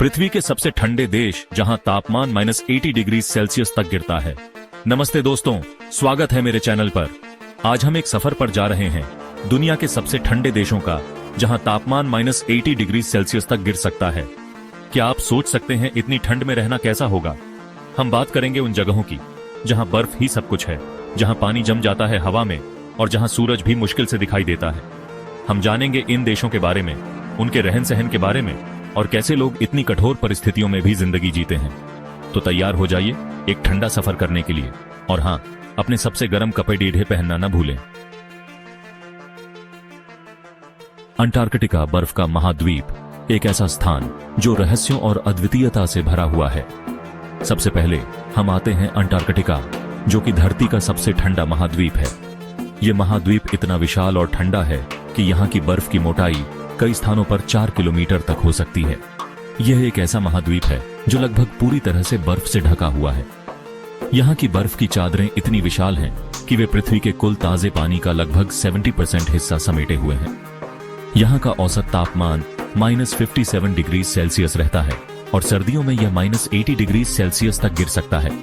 पृथ्वी के सबसे ठंडे देश जहां तापमान -80 डिग्री सेल्सियस तक गिरता है। नमस्ते दोस्तों, स्वागत है मेरे चैनल पर। आज हम एक सफर पर जा रहे हैं दुनिया के सबसे ठंडे देशों का, जहां तापमान -80 डिग्री सेल्सियस तक गिर सकता है। क्या आप सोच सकते हैं इतनी ठंड में रहना कैसा होगा? हम बात करेंगे उन जगहों की जहां बर्फ ही सब कुछ है, जहां पानी जम जाता है हवा में और जहां सूरज भी मुश्किल से दिखाई देता है। हम जानेंगे इन देशों के बारे में, उनके रहन सहन के बारे में और कैसे लोग इतनी कठोर परिस्थितियों में भी जिंदगी जीते हैं। तो तैयार हो जाइए एक ठंडा सफर करने के लिए। और हाँ, अपने सबसे गर्म कपड़े पहनना न भूलें। अंटार्कटिका बर्फ का महाद्वीप, एक ऐसा स्थान जो रहस्यों और अद्वितीयता से भरा हुआ है। सबसे पहले हम आते हैं अंटार्कटिका, जो कि धरती का सबसे ठंडा महाद्वीप है। यह महाद्वीप इतना विशाल और ठंडा है कि यहाँ की बर्फ की मोटाई कई स्थानों पर 4 किलोमीटर तक हो सकती है। यह एक ऐसा महाद्वीप है जो लगभग पूरी तरह से बर्फ से ढका हुआ है। यहाँ की बर्फ की चादरें इतनी विशाल हैं कि वे पृथ्वी के कुल ताजे पानी का लगभग 70% हिस्सा समेटे हुए हैं। यहाँ का औसत तापमान -57 डिग्री सेल्सियस रहता है और सर्दियों में यह -80 डिग्री सेल्सियस तक गिर सकता है।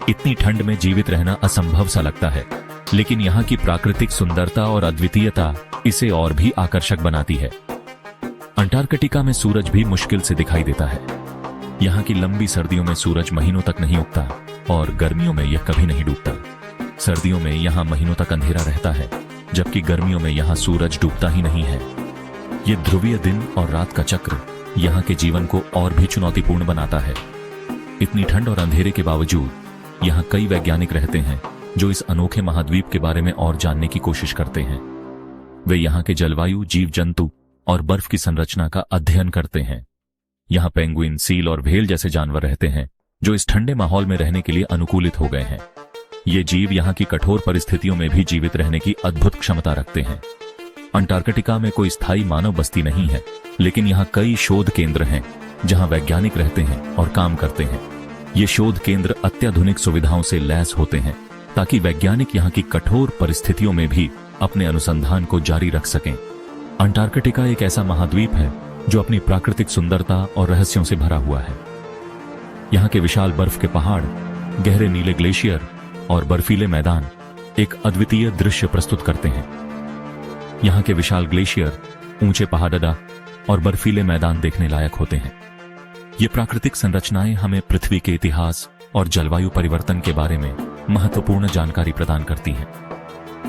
इतनी ठंड में जीवित रहना असंभव सा लगता है, लेकिन यहाँ की प्राकृतिक सुंदरता और अद्वितीयता इसे और भी आकर्षक बनाती है। अंटार्कटिका में सूरज भी मुश्किल से दिखाई देता है। यहाँ की लंबी सर्दियों में सूरज महीनों तक नहीं उगता और गर्मियों में यह कभी नहीं डूबता। सर्दियों में यहाँ महीनों तक अंधेरा रहता है, जबकि गर्मियों में यहाँ सूरज डूबता ही नहीं है। ये ध्रुवीय दिन और रात का चक्र यहाँ के जीवन को और भी चुनौतीपूर्ण बनाता है। इतनी ठंड और अंधेरे के बावजूद यहाँ कई वैज्ञानिक रहते हैं जो इस अनोखे महाद्वीप के बारे में और जानने की कोशिश करते हैं। वे यहाँ के जलवायु, जीव जंतु और बर्फ की संरचना का अध्ययन करते हैं। यहाँ पेंगुइन, सील और व्हेल जैसे जानवर रहते हैं जो इस ठंडे माहौल में रहने के लिए अनुकूलित हो गए हैं। ये जीव यहाँ की कठोर परिस्थितियों में भी जीवित रहने की अद्भुत क्षमता रखते हैं। अंटार्कटिका में कोई स्थायी मानव बस्ती नहीं है, लेकिन यहाँ कई शोध केंद्र हैं जहाँ वैज्ञानिक रहते हैं और काम करते हैं। ये शोध केंद्र अत्याधुनिक सुविधाओं से लैस होते हैं ताकि वैज्ञानिक यहाँ की कठोर परिस्थितियों में भी अपने अनुसंधान को जारी रख सकें। अंटार्कटिका एक ऐसा महाद्वीप है जो अपनी प्राकृतिक सुंदरता और रहस्यों से भरा हुआ है। यहाँ के विशाल बर्फ के पहाड़, गहरे नीले ग्लेशियर और बर्फीले मैदान एक अद्वितीय दृश्य प्रस्तुत करते हैं। यहाँ के विशाल ग्लेशियर, ऊंचे पहाड़ और बर्फीले मैदान देखने लायक होते हैं। ये प्राकृतिक संरचनाएं हमें पृथ्वी के इतिहास और जलवायु परिवर्तन के बारे में महत्वपूर्ण जानकारी प्रदान करती हैं।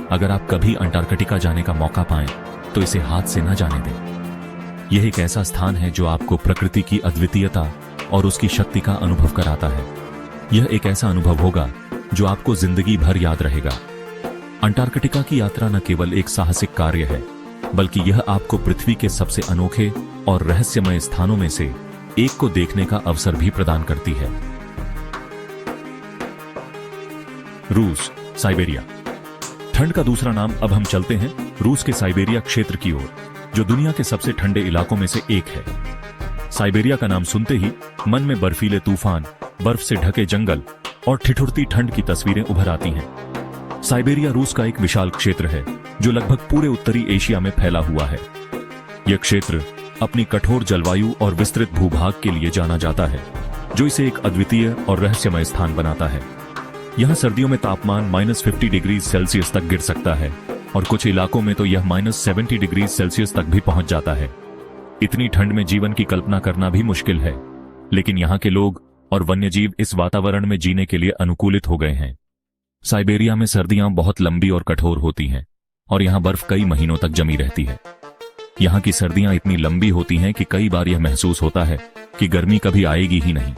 अगर आप कभी अंटार्कटिका जाने का मौका पाएं, तो इसे हाथ से न जाने दें। यह एक ऐसा स्थान है जो आपको प्रकृति की अद्वितीयता और उसकी शक्ति का अनुभव कराता है। यह एक ऐसा अनुभव होगा जो आपको जिंदगी भर याद रहेगा। अंटार्कटिका की यात्रा न केवल एक साहसिक कार्य है, बल्कि यह आपको पृथ्वी के सबसे अनोखे और रहस्यमय स्थानों में से एक को देखने का अवसर भी प्रदान करती है। रूस, साइबेरिया। ठंड का दूसरा नाम। अब हम चलते हैं रूस के साइबेरिया क्षेत्र की ओर, जो दुनिया के सबसे ठंडे इलाकों में से एक है। साइबेरिया का नाम सुनते ही मन में बर्फीले तूफान, बर्फ से ढके जंगल और ठिठुरती ठंड की तस्वीरें उभर आती हैं। साइबेरिया रूस का एक विशाल क्षेत्र है जो लगभग पूरे उत्तरी एशिया में फैला हुआ है। यह क्षेत्र अपनी कठोर जलवायु और विस्तृत भूभाग के लिए जाना जाता है, जो इसे एक अद्वितीय और रहस्यमय स्थान बनाता है। यहाँ सर्दियों में तापमान -50 डिग्री सेल्सियस तक गिर सकता है और कुछ इलाकों में तो यह -70 डिग्री सेल्सियस तक भी पहुंच जाता है। इतनी ठंड में जीवन की कल्पना करना भी मुश्किल है, लेकिन यहाँ के लोग और वन्यजीव इस वातावरण में जीने के लिए अनुकूलित हो गए हैं। साइबेरिया में सर्दियां बहुत लंबी और कठोर होती हैं और यहाँ बर्फ कई महीनों तक जमी रहती है। यहाँ की सर्दियां इतनी लंबी होती हैं कि कई बार यह महसूस होता है कि गर्मी कभी आएगी ही नहीं।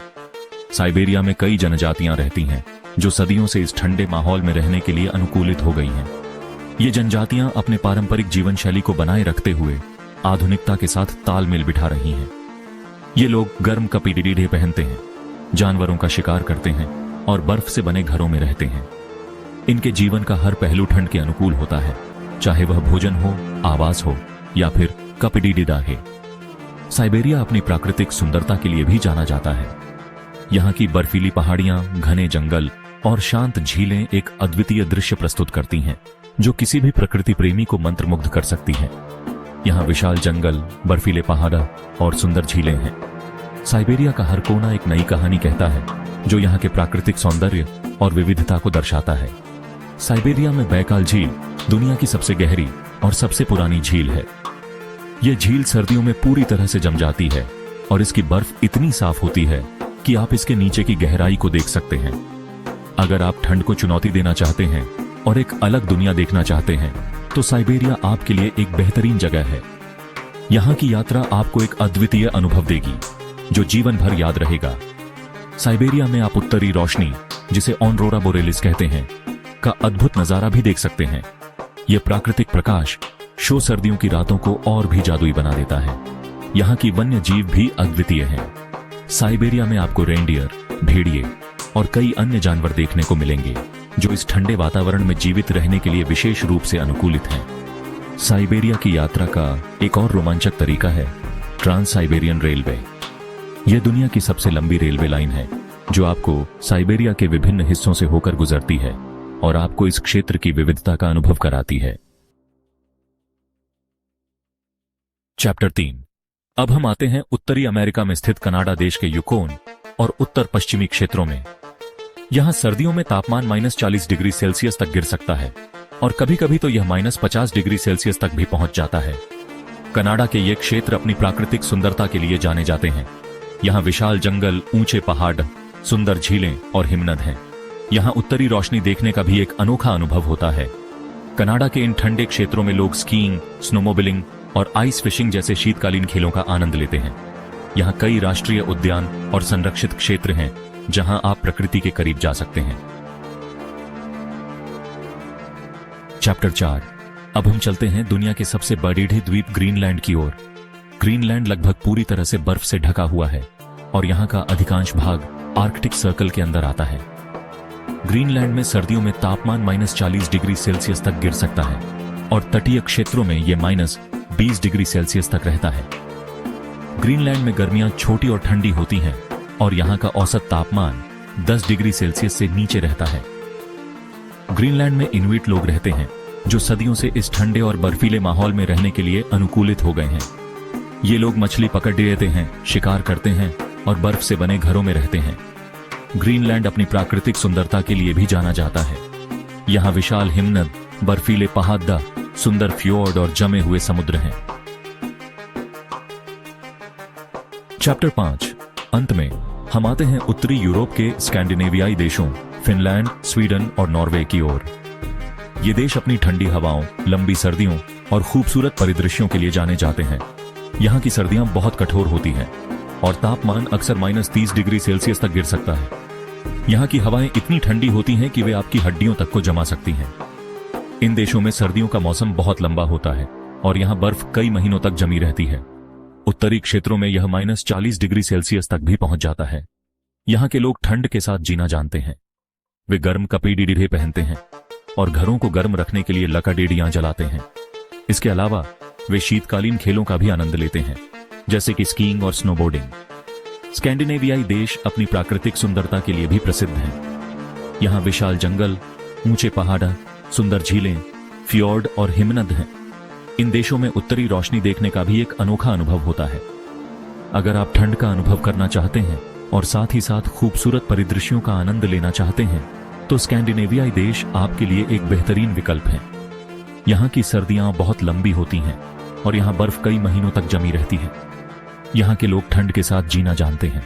साइबेरिया में कई जनजातियां रहती हैं जो सदियों से इस ठंडे माहौल में रहने के लिए अनुकूलित हो गई हैं। ये जनजातियां अपने पारंपरिक जीवन शैली को बनाए रखते हुए आधुनिकता के साथ तालमेल बिठा रही हैं। ये लोग गर्म कपड़े पहनते हैं, जानवरों का शिकार करते हैं और बर्फ से बने घरों में रहते हैं। इनके जीवन का हर पहलू ठंड के अनुकूल होता है, चाहे वह भोजन हो, आवास हो या फिर कपड़े दाहे। साइबेरिया अपनी प्राकृतिक सुंदरता के लिए भी जाना जाता है। यहाँ की बर्फीली पहाड़ियां, घने जंगल और शांत झीलें एक अद्वितीय दृश्य प्रस्तुत करती हैं, जो किसी भी प्रकृति प्रेमी को मंत्रमुग्ध कर सकती हैं। यहाँ विशाल जंगल, बर्फीले पहाड़ और सुंदर झीलें हैं। साइबेरिया का हर कोना एक नई कहानी कहता है, जो यहाँ के प्राकृतिक सौंदर्य और विविधता को दर्शाता है। साइबेरिया में बैकाल झील दुनिया की सबसे गहरी और सबसे पुरानी झील है। यह झील सर्दियों में पूरी तरह से जम जाती है और इसकी बर्फ इतनी साफ होती है कि आप इसके नीचे की गहराई को देख सकते हैं। अगर आप ठंड को चुनौती देना चाहते हैं और एक अलग दुनिया देखना चाहते हैं, तो साइबेरिया आपके लिए एक बेहतरीन जगह है। यहाँ की यात्रा आपको एक अद्वितीय अनुभव देगी, जो जीवन भर याद रहेगा। साइबेरिया में आप उत्तरी रोशनी, जिसे ऑनरोरा बोरेलिस कहते हैं, का अद्भुत नजारा भी देख सकते हैं। यह प्राकृतिक प्रकाश शो सर्दियों की रातों को और भी जादुई बना देता है। यहाँ की वन्य जीव भी अद्वितीय हैं। साइबेरिया में आपको रेनडियर, भेड़िए और कई अन्य जानवर देखने को मिलेंगे, जो इस ठंडे वातावरण में जीवित रहने के लिए विशेष रूप से अनुकूलित हैं। साइबेरिया की यात्रा का एक और रोमांचक तरीका है ट्रांस साइबेरियन रेलवे। यह दुनिया की सबसे लंबी रेलवे लाइन है, जो आपको साइबेरिया के विभिन्न हिस्सों से होकर गुजरती है और आपको इस क्षेत्र की विविधता का अनुभव कराती है। चैप्टर 3। अब हम आते हैं उत्तरी अमेरिका में स्थित कनाडा देश के यूकोन और उत्तर पश्चिमी क्षेत्रों में। यहां सर्दियों में तापमान -40 डिग्री सेल्सियस तक गिर सकता है और कभी कभी तो यह -50 डिग्री सेल्सियस तक भी पहुंच जाता है। कनाडा के ये क्षेत्र अपनी प्राकृतिक सुंदरता के लिए जाने जाते हैं। यहाँ विशाल जंगल, ऊंचे पहाड़, सुंदर झीलें और हिमनद हैं। यहाँ उत्तरी रोशनी देखने का भी एक अनोखा अनुभव होता है। कनाडा के इन ठंडे क्षेत्रों में लोग स्कीइंग, स्नोमोबिलिंग और आइस फिशिंग जैसे शीतकालीन खेलों का आनंद लेते हैं। यहाँ कई राष्ट्रीय उद्यान और संरक्षित क्षेत्र हैं, जहां आप प्रकृति के करीब जा सकते हैं। चैप्टर 4। अब हम चलते हैं दुनिया के सबसे बड़े द्वीप ग्रीनलैंड की ओर। ग्रीनलैंड लगभग पूरी तरह से बर्फ से ढका हुआ है और यहाँ का अधिकांश भाग आर्कटिक सर्कल के अंदर आता है। ग्रीनलैंड में सर्दियों में तापमान -40 डिग्री सेल्सियस तक गिर सकता है और तटीय क्षेत्रों में यह -20 डिग्री सेल्सियस तक रहता है। ग्रीनलैंड में गर्मियां छोटी और ठंडी होती हैं और यहाँ का औसत तापमान 10 डिग्री सेल्सियस से नीचे रहता है। ग्रीनलैंड में इनुइट लोग रहते हैं, जो सदियों से इस ठंडे और बर्फीले माहौल में रहने के लिए अनुकूलित हो गए हैं। ये लोग मछली पकड़ लेते हैं, शिकार करते हैं और बर्फ से बने घरों में रहते हैं। ग्रीनलैंड अपनी प्राकृतिक सुंदरता के लिए भी जाना जाता है। यहाँ विशाल हिमनद, बर्फीले पहाड़, सुंदर फ्योर्ड और जमे हुए समुद्र हैं। चैप्टर 5। अंत में हम आते हैं उत्तरी यूरोप के स्कैंडिनेवियाई देशों फिनलैंड, स्वीडन और नॉर्वे की ओर। ये देश अपनी ठंडी हवाओं, लंबी सर्दियों और खूबसूरत परिदृश्यों के लिए जाने जाते हैं। यहाँ की सर्दियां बहुत कठोर होती हैं और तापमान अक्सर -30 डिग्री सेल्सियस तक गिर सकता है। यहाँ की हवाएं इतनी ठंडी होती हैं कि वे आपकी हड्डियों तक को जमा सकती हैं। इन देशों में सर्दियों का मौसम बहुत लंबा होता है और यहाँ बर्फ कई महीनों तक जमी रहती है। उत्तरी क्षेत्रों में यह -40 डिग्री सेल्सियस तक भी पहुंच जाता है। यहाँ के लोग ठंड के साथ जीना जानते हैं। वे गर्म कपड़े पहनते हैं और घरों को गर्म रखने के लिए लकड़ियां जलाते हैं। इसके अलावा वे शीतकालीन खेलों का भी आनंद लेते हैं, जैसे कि स्कीइंग और स्नोबोर्डिंग। स्कैंडिनेवियाई देश अपनी प्राकृतिक सुंदरता के लिए भी प्रसिद्ध हैं। यहाँ विशाल जंगल, ऊंचे पहाड़, सुंदर झीलें, फ्योर्ड और हिमनद हैं। इन देशों में उत्तरी रोशनी देखने का भी एक अनोखा अनुभव होता है। अगर आप ठंड का अनुभव करना चाहते हैं और साथ ही साथ खूबसूरत परिदृश्यों का आनंद लेना चाहते हैं, तो स्कैंडिनेवियाई देश आपके लिए एक बेहतरीन विकल्प है। यहाँ की सर्दियां बहुत लंबी होती हैं और यहाँ बर्फ कई महीनों तक जमी रहती है। यहाँ के लोग ठंड के साथ जीना जानते हैं।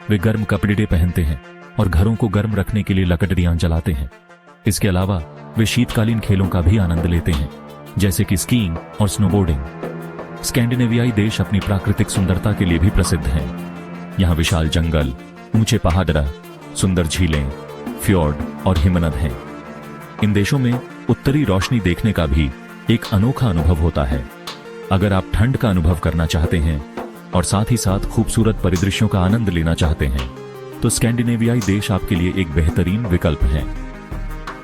वे गर्म कपड़े पहनते हैं और घरों को गर्म रखने के लिए लकड़ियां जलाते हैं। इसके अलावा वे शीतकालीन खेलों का भी आनंद लेते हैं, जैसे कि स्कीइंग और स्नोबोर्डिंग। स्कैंडिनेवियाई देश अपनी प्राकृतिक सुंदरता के लिए भी प्रसिद्ध हैं। यहाँ विशाल जंगल, ऊंचे पहाड़, सुंदर झीलें, फ्योर्ड और हिमनद हैं। इन देशों में उत्तरी रोशनी देखने का भी एक अनोखा अनुभव होता है। अगर आप ठंड का अनुभव करना चाहते हैं और साथ ही साथ खूबसूरत परिदृश्यों का आनंद लेना चाहते हैं, तो स्कैंडिनेवियाई देश आपके लिए एक बेहतरीन विकल्प है।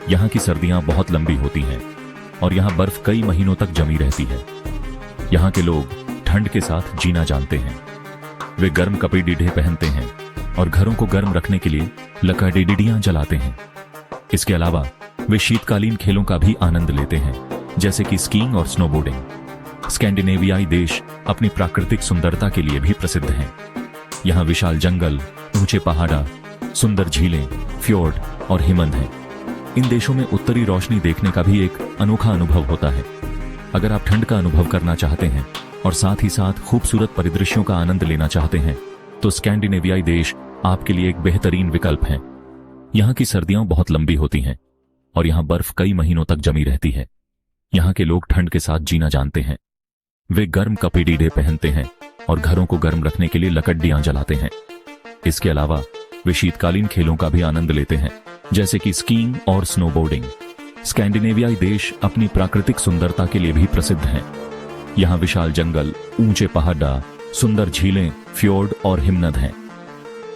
यहाँ की सर्दियां बहुत लंबी होती हैं और यहाँ बर्फ कई महीनों तक जमी रहती है। यहाँ के लोग ठंड के साथ जीना जानते हैं। वे गर्म कपड़े पहनते हैं और घरों को गर्म रखने के लिए लकड़ियां जलाते हैं। इसके अलावा वे शीतकालीन खेलों का भी आनंद लेते हैं, जैसे कि स्कीइंग और स्नोबोर्डिंग। स्कैंडिनेवियाई देश अपनी प्राकृतिक सुंदरता के लिए भी प्रसिद्ध हैं। यहाँ विशाल जंगल, ऊंचे पहाड़ा, सुंदर झीलें, फ्योर्ड और हिमनद हैं। इन देशों में उत्तरी रोशनी देखने का भी एक अनोखा अनुभव होता है। अगर आप ठंड का अनुभव करना चाहते हैं और साथ ही साथ खूबसूरत परिदृश्यों का आनंद लेना चाहते हैं तो स्कैंडिनेवियाई देश आपके लिए एक बेहतरीन विकल्प है। यहाँ की सर्दियां बहुत लंबी होती हैं और यहाँ बर्फ कई महीनों तक जमी रहती है। यहाँ के लोग ठंड के साथ जीना जानते हैं। वे गर्म कपड़े पहनते हैं और घरों को गर्म रखने के लिए लकड़ियां जलाते हैं। इसके अलावा वे शीतकालीन खेलों का भी आनंद लेते हैं, जैसे कि स्कीइंग और स्नोबोर्डिंग। स्कैंडिनेवियाई देश अपनी प्राकृतिक सुंदरता के लिए भी प्रसिद्ध हैं। यहाँ विशाल जंगल, ऊंचे पहाड़, सुंदर झीलें, फ्योर्ड और हिमनद हैं।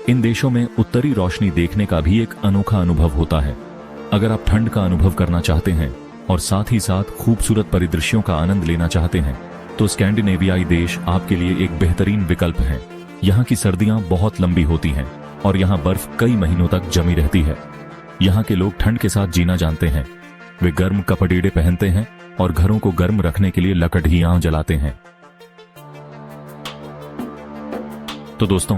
इन देशों में उत्तरी रोशनी देखने का भी एक अनोखा अनुभव होता है। अगर आप ठंड का अनुभव करना चाहते हैं और साथ ही साथ खूबसूरत परिदृश्यों का आनंद लेना चाहते हैं तो स्कैंडिनेवियाई देश आपके लिए एक बेहतरीन विकल्प है। यहाँ की सर्दियां बहुत लंबी होती हैं और यहाँ बर्फ कई महीनों तक जमी रहती है। यहाँ के लोग ठंड के साथ जीना जानते हैं। वे गर्म कपड़े पहनते हैं और घरों को गर्म रखने के लिए लकड़ियां जलाते हैं। तो दोस्तों,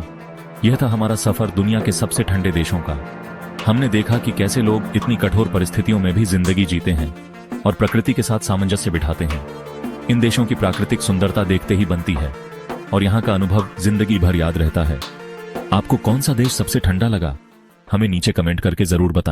यह था हमारा सफर दुनिया के सबसे ठंडे देशों का। हमने देखा कि कैसे लोग इतनी कठोर परिस्थितियों में भी जिंदगी जीते हैं और प्रकृति के साथ सामंजस्य बिठाते हैं। इन देशों की प्राकृतिक सुंदरता देखते ही बनती है और यहाँ का अनुभव जिंदगी भर याद रहता है। आपको कौन सा देश सबसे ठंडा लगा? हमें नीचे कमेंट करके जरूर बताएं।